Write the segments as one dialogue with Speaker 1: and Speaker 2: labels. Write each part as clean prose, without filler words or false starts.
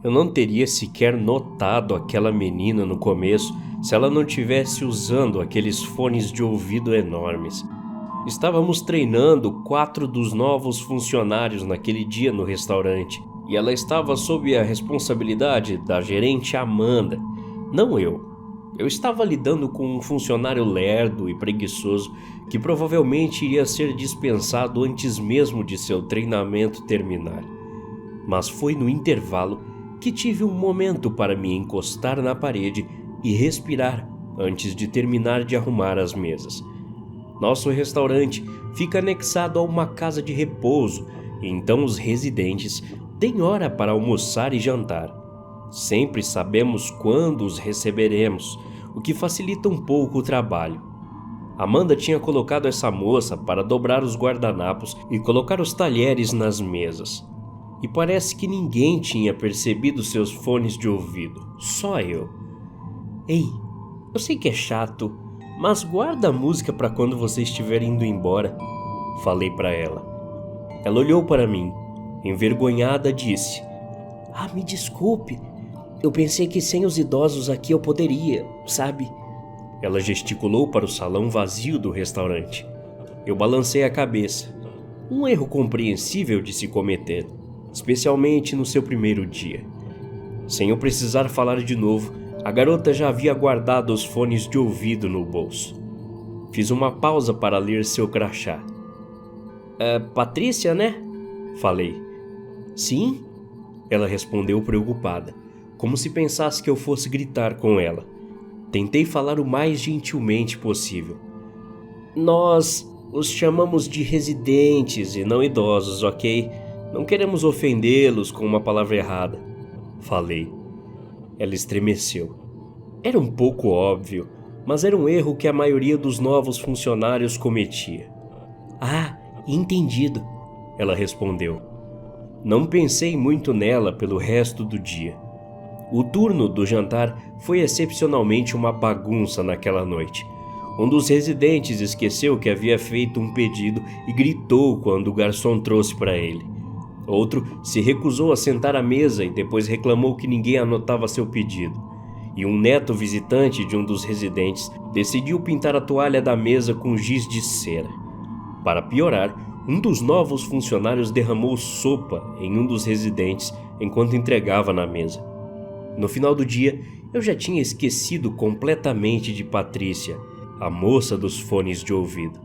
Speaker 1: Eu não teria sequer notado aquela menina no começo se ela não tivesse usando aqueles fones de ouvido enormes. Estávamos treinando 4 dos novos funcionários naquele dia no restaurante e ela estava sob a responsabilidade da gerente Amanda, não eu. Eu estava lidando com um funcionário lerdo e preguiçoso que provavelmente iria ser dispensado antes mesmo de seu treinamento terminar. Mas foi no intervalo que tive um momento para me encostar na parede e respirar antes de terminar de arrumar as mesas. Nosso restaurante fica anexado a uma casa de repouso, e então os residentes têm hora para almoçar e jantar. Sempre sabemos quando os receberemos, o que facilita um pouco o trabalho. Amanda tinha colocado essa moça para dobrar os guardanapos e colocar os talheres nas mesas. E parece que ninguém tinha percebido seus fones de ouvido, só eu. Ei, eu sei que é chato, mas guarda a música para quando você estiver indo embora, falei para ela. Ela olhou para mim, envergonhada disse: me desculpe, eu pensei que sem os idosos aqui eu poderia, sabe? Ela gesticulou para o salão vazio do restaurante. Eu balancei a cabeça. Um erro compreensível de se cometer, especialmente no seu primeiro dia. Sem eu precisar falar de novo, a garota já havia guardado os fones de ouvido no bolso. Fiz uma pausa para ler seu crachá. Patrícia, né? Falei. Sim? Ela respondeu preocupada, como se pensasse que eu fosse gritar com ela. Tentei falar o mais gentilmente possível. Nós os chamamos de residentes e não idosos, ok? Não queremos ofendê-los com uma palavra errada. Falei. Ela estremeceu. Era um pouco óbvio, mas era um erro que a maioria dos novos funcionários cometia. Entendido, ela respondeu. Não pensei muito nela pelo resto do dia. O turno do jantar foi excepcionalmente uma bagunça naquela noite. Um dos residentes esqueceu que havia feito um pedido e gritou quando o garçom trouxe para ele. Outro se recusou a sentar à mesa e depois reclamou que ninguém anotava seu pedido. E um neto visitante de um dos residentes decidiu pintar a toalha da mesa com giz de cera. Para piorar, um dos novos funcionários derramou sopa em um dos residentes enquanto entregava na mesa. No final do dia, eu já tinha esquecido completamente de Patrícia, a moça dos fones de ouvido.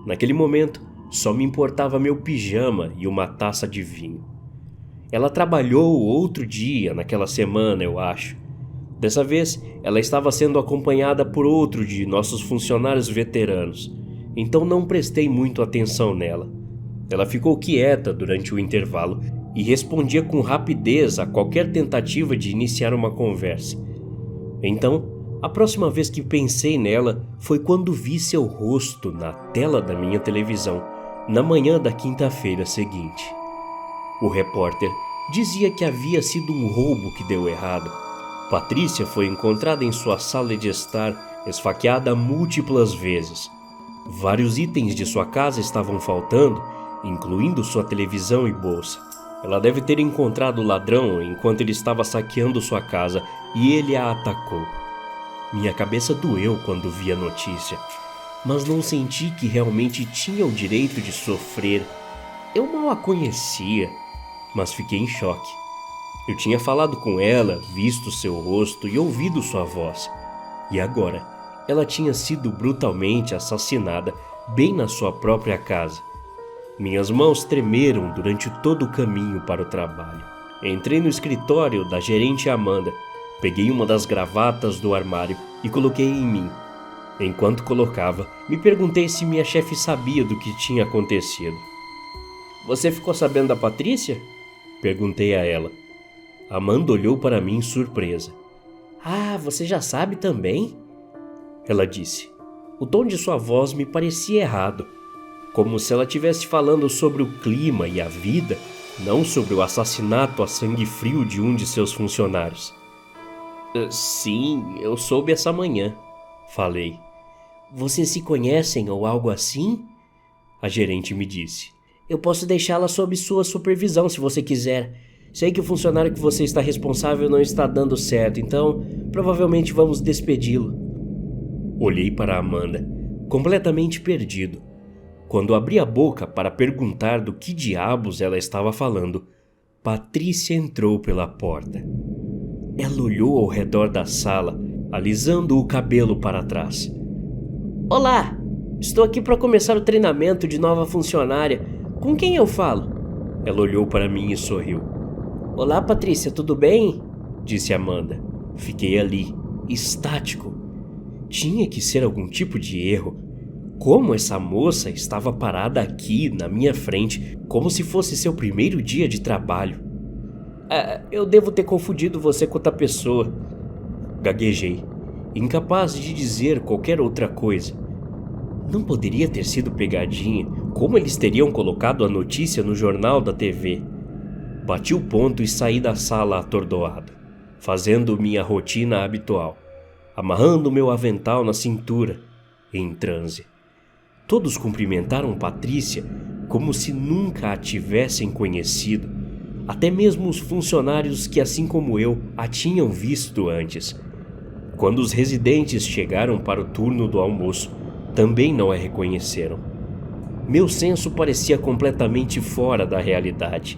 Speaker 1: Naquele momento, só me importava meu pijama e uma taça de vinho. Ela trabalhou outro dia naquela semana, eu acho. Dessa vez, ela estava sendo acompanhada por outro de nossos funcionários veteranos, então não prestei muito atenção nela. Ela ficou quieta durante o intervalo e respondia com rapidez a qualquer tentativa de iniciar uma conversa. Então, a próxima vez que pensei nela foi quando vi seu rosto na tela da minha televisão, na manhã da quinta-feira seguinte. O repórter dizia que havia sido um roubo que deu errado. Patrícia foi encontrada em sua sala de estar, esfaqueada múltiplas vezes. Vários itens de sua casa estavam faltando, incluindo sua televisão e bolsa. Ela deve ter encontrado o ladrão enquanto ele estava saqueando sua casa e ele a atacou. Minha cabeça doeu quando vi a notícia, mas não senti que realmente tinha o direito de sofrer. Eu mal a conhecia, mas fiquei em choque. Eu tinha falado com ela, visto seu rosto e ouvido sua voz. E agora, ela tinha sido brutalmente assassinada bem na sua própria casa. Minhas mãos tremeram durante todo o caminho para o trabalho. Entrei no escritório da gerente Amanda, peguei uma das gravatas do armário e coloquei em mim. Enquanto colocava, me perguntei se minha chefe sabia do que tinha acontecido. Você ficou sabendo da Patrícia? Perguntei a ela. Amanda olhou para mim surpresa. Você já sabe também? Ela disse. O tom de sua voz me parecia errado, como se ela estivesse falando sobre o clima e a vida, não sobre o assassinato a sangue frio de um de seus funcionários. Sim, eu soube essa manhã, falei. Vocês se conhecem ou algo assim? A gerente me disse. Eu posso deixá-la sob sua supervisão se você quiser. Sei que o funcionário que você está responsável não está dando certo, então provavelmente vamos despedi-lo. Olhei para Amanda, completamente perdido. Quando abri a boca para perguntar do que diabos ela estava falando, Patrícia entrou pela porta. Ela olhou ao redor da sala, alisando o cabelo para trás. Olá, estou aqui para começar o treinamento de nova funcionária. Com quem eu falo? Ela olhou para mim e sorriu. Olá, Patrícia, tudo bem? Disse Amanda. Fiquei ali, estático. Tinha que ser algum tipo de erro. Como essa moça estava parada aqui na minha frente, como se fosse seu primeiro dia de trabalho. Eu devo ter confundido você com outra pessoa. Gaguejei, incapaz de dizer qualquer outra coisa. Não poderia ter sido pegadinha, como eles teriam colocado a notícia no jornal da TV. Bati o ponto e saí da sala atordoado, fazendo minha rotina habitual, amarrando meu avental na cintura, em transe. Todos cumprimentaram Patrícia como se nunca a tivessem conhecido, até mesmo os funcionários que, assim como eu, a tinham visto antes. Quando os residentes chegaram para o turno do almoço, também não a reconheceram. Meu senso parecia completamente fora da realidade.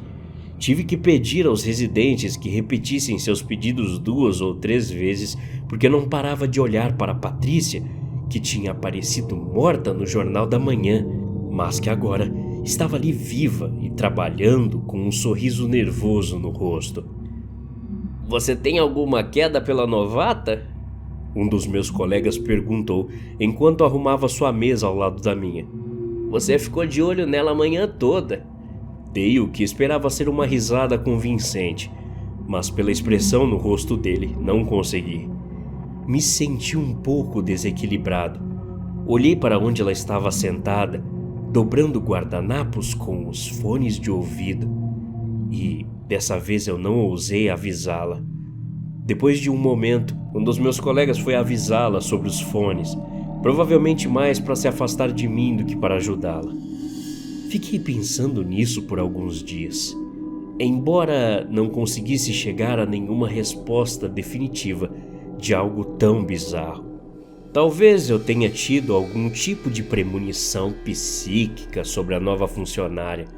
Speaker 1: Tive que pedir aos residentes que repetissem seus pedidos 2 ou 3 vezes, porque não parava de olhar para Patrícia, que tinha aparecido morta no jornal da manhã, mas que agora estava ali viva e trabalhando com um sorriso nervoso no rosto. Você tem alguma queda pela novata? Um dos meus colegas perguntou enquanto arrumava sua mesa ao lado da minha. Você ficou de olho nela a manhã toda. Dei o que esperava ser uma risada convincente, mas pela expressão no rosto dele não consegui. Me senti um pouco desequilibrado. Olhei para onde ela estava sentada, dobrando guardanapos com os fones de ouvido. E dessa vez eu não ousei avisá-la. Depois de um momento, um dos meus colegas foi avisá-la sobre os fones, provavelmente mais para se afastar de mim do que para ajudá-la. Fiquei pensando nisso por alguns dias. Embora não conseguisse chegar a nenhuma resposta definitiva de algo tão bizarro. Talvez eu tenha tido algum tipo de premonição psíquica sobre a nova funcionária.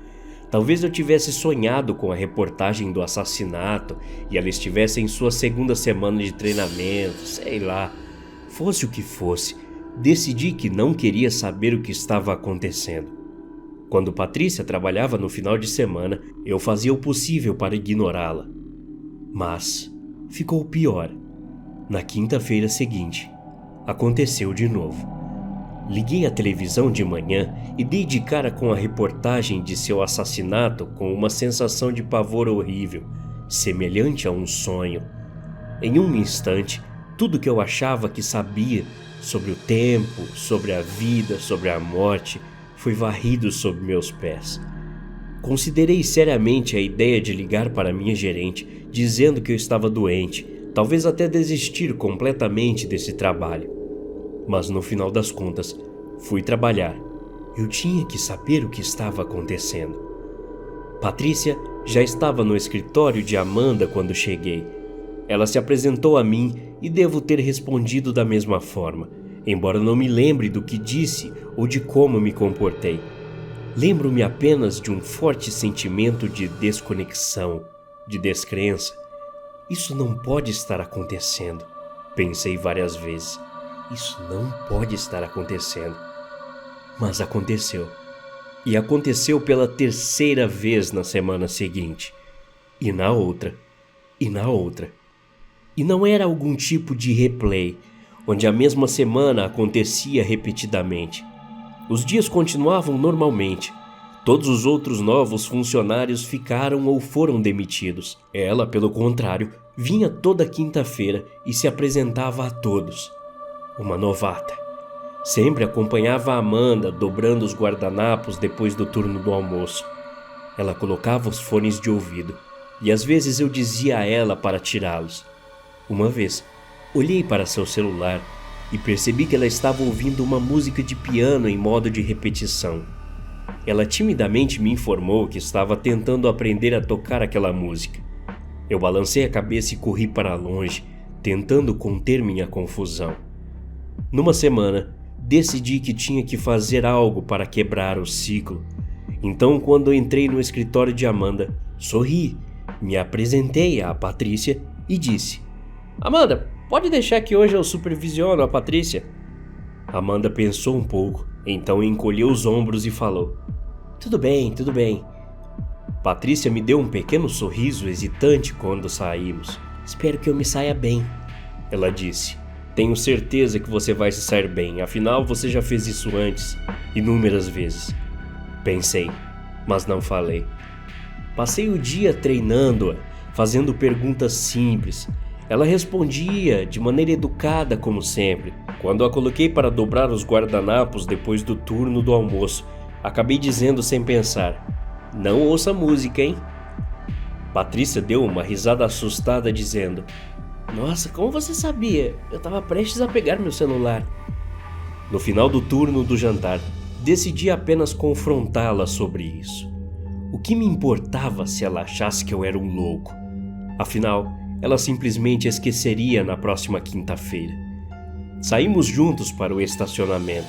Speaker 1: Talvez eu tivesse sonhado com a reportagem do assassinato e ela estivesse em sua segunda semana de treinamento, sei lá. Fosse o que fosse, decidi que não queria saber o que estava acontecendo. Quando Patrícia trabalhava no final de semana, eu fazia o possível para ignorá-la. Mas ficou pior. Na quinta-feira seguinte, aconteceu de novo. Liguei a televisão de manhã e dei de cara com a reportagem de seu assassinato com uma sensação de pavor horrível, semelhante a um sonho. Em um instante, tudo que eu achava que sabia sobre o tempo, sobre a vida, sobre a morte, foi varrido sob meus pés. Considerei seriamente a ideia de ligar para minha gerente, dizendo que eu estava doente, talvez até desistir completamente desse trabalho. Mas no final das contas, fui trabalhar. Eu tinha que saber o que estava acontecendo. Patrícia já estava no escritório de Amanda quando cheguei. Ela se apresentou a mim e devo ter respondido da mesma forma, embora não me lembre do que disse ou de como me comportei. Lembro-me apenas de um forte sentimento de desconexão, de descrença. Isso não pode estar acontecendo, pensei várias vezes. Isso não pode estar acontecendo. Mas aconteceu. E aconteceu pela terceira vez na semana seguinte. E na outra. E na outra. E não era algum tipo de replay, onde a mesma semana acontecia repetidamente. Os dias continuavam normalmente. Todos os outros novos funcionários ficaram ou foram demitidos. Ela, pelo contrário, vinha toda quinta-feira e se apresentava a todos. Uma novata. Sempre acompanhava a Amanda, dobrando os guardanapos depois do turno do almoço. Ela colocava os fones de ouvido, e às vezes eu dizia a ela para tirá-los. Uma vez, olhei para seu celular e percebi que ela estava ouvindo uma música de piano em modo de repetição. Ela timidamente me informou que estava tentando aprender a tocar aquela música. Eu balancei a cabeça e corri para longe, tentando conter minha confusão. Numa semana, decidi que tinha que fazer algo para quebrar o ciclo. Então, quando entrei no escritório de Amanda, sorri, me apresentei à Patrícia e disse: Amanda, pode deixar que hoje eu supervisiono a Patrícia? Amanda pensou um pouco, então encolheu os ombros e falou: Tudo bem, tudo bem. Patrícia me deu um pequeno sorriso hesitante quando saímos. Espero que eu me saia bem, ela disse. Tenho certeza que você vai se sair bem, afinal você já fez isso antes, inúmeras vezes. Pensei, mas não falei. Passei o dia treinando-a, fazendo perguntas simples. Ela respondia de maneira educada como sempre. Quando a coloquei para dobrar os guardanapos depois do turno do almoço, acabei dizendo sem pensar: Não ouça música, hein? Patrícia deu uma risada assustada dizendo: Nossa, como você sabia? Eu estava prestes a pegar meu celular. No final do turno do jantar, decidi apenas confrontá-la sobre isso. O que me importava se ela achasse que eu era um louco? Afinal, ela simplesmente esqueceria na próxima quinta-feira. Saímos juntos para o estacionamento.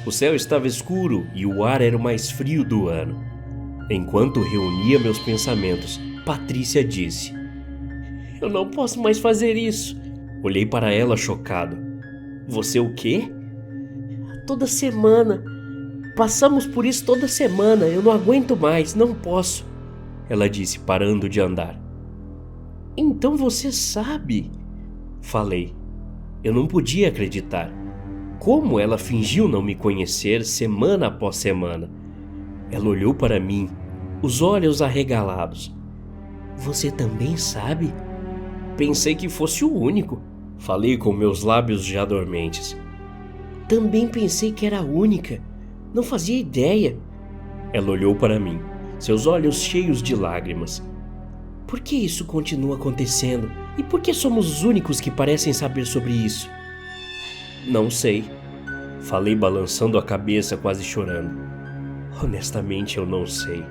Speaker 1: O céu estava escuro e o ar era o mais frio do ano. Enquanto reunia meus pensamentos, Patrícia disse: Eu não posso mais fazer isso. Olhei para ela chocado. Você o quê? Toda semana. Passamos por isso toda semana. Eu não aguento mais, não posso. Ela disse, parando de andar. Então você sabe? Falei. Eu não podia acreditar. Como ela fingiu não me conhecer semana após semana? Ela olhou para mim, os olhos arregalados. Você também sabe? Pensei que fosse o único. Falei com meus lábios já dormentes. Também pensei que era a única. Não fazia ideia. Ela olhou para mim, seus olhos cheios de lágrimas. Por que isso continua acontecendo? E por que somos os únicos que parecem saber sobre isso? Não sei. Falei balançando a cabeça, quase chorando. Honestamente, eu não sei.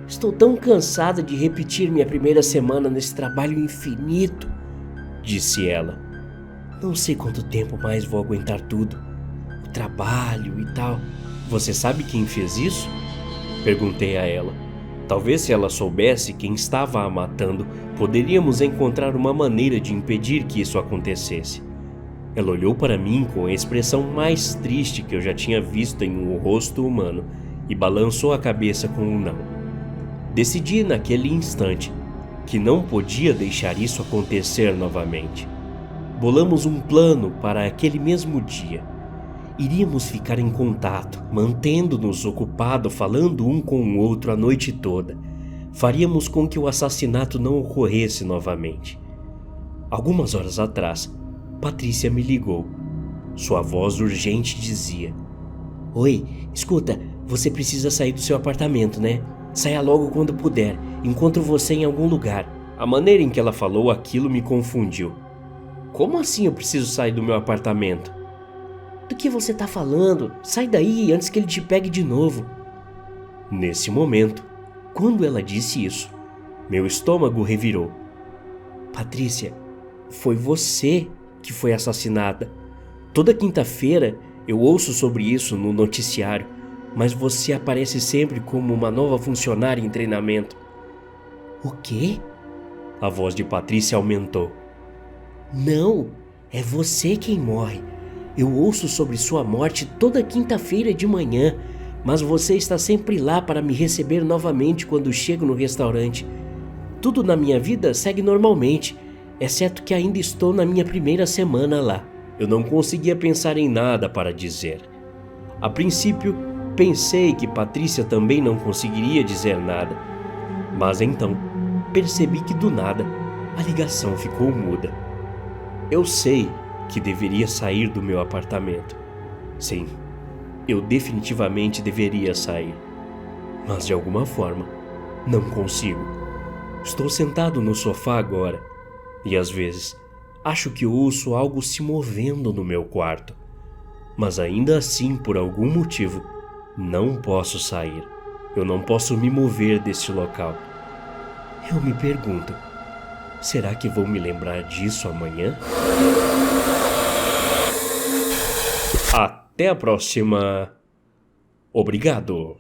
Speaker 1: Estou tão cansada de repetir minha primeira semana nesse trabalho infinito, disse ela. Não sei quanto tempo mais vou aguentar tudo. O trabalho e tal. Você sabe quem fez isso? Perguntei a ela. Talvez se ela soubesse quem estava a matando, poderíamos encontrar uma maneira de impedir que isso acontecesse. Ela olhou para mim com a expressão mais triste que eu já tinha visto em um rosto humano e balançou a cabeça com um não. Decidi naquele instante que não podia deixar isso acontecer novamente. Bolamos um plano para aquele mesmo dia. Iríamos ficar em contato, mantendo-nos ocupados, falando um com o outro a noite toda. Faríamos com que o assassinato não ocorresse novamente. Algumas horas atrás, Patrícia me ligou. Sua voz urgente dizia: Oi, escuta, você precisa sair do seu apartamento, né? Saia logo quando puder, encontro você em algum lugar. A maneira em que ela falou aquilo me confundiu. Como assim eu preciso sair do meu apartamento? Do que você tá falando? Sai daí antes que ele te pegue de novo. Nesse momento, quando ela disse isso, meu estômago revirou. Patrícia, foi você que foi assassinada. Toda quinta-feira eu ouço sobre isso no noticiário, mas você aparece sempre como uma nova funcionária em treinamento. O quê? A voz de Patrícia aumentou. Não, é você quem morre. Eu ouço sobre sua morte toda quinta-feira de manhã, mas você está sempre lá para me receber novamente quando chego no restaurante. Tudo na minha vida segue normalmente, exceto que ainda estou na minha primeira semana lá. Eu não conseguia pensar em nada para dizer. A princípio, pensei que Patrícia também não conseguiria dizer nada. Mas então, percebi que do nada, a ligação ficou muda. Eu sei que deveria sair do meu apartamento. Sim, eu definitivamente deveria sair. Mas de alguma forma, não consigo. Estou sentado no sofá agora e às vezes acho que ouço algo se movendo no meu quarto. Mas ainda assim, por algum motivo, não posso sair. Eu não posso me mover deste local. Eu me pergunto, Será que vou me lembrar disso amanhã? Até a próxima. Obrigado.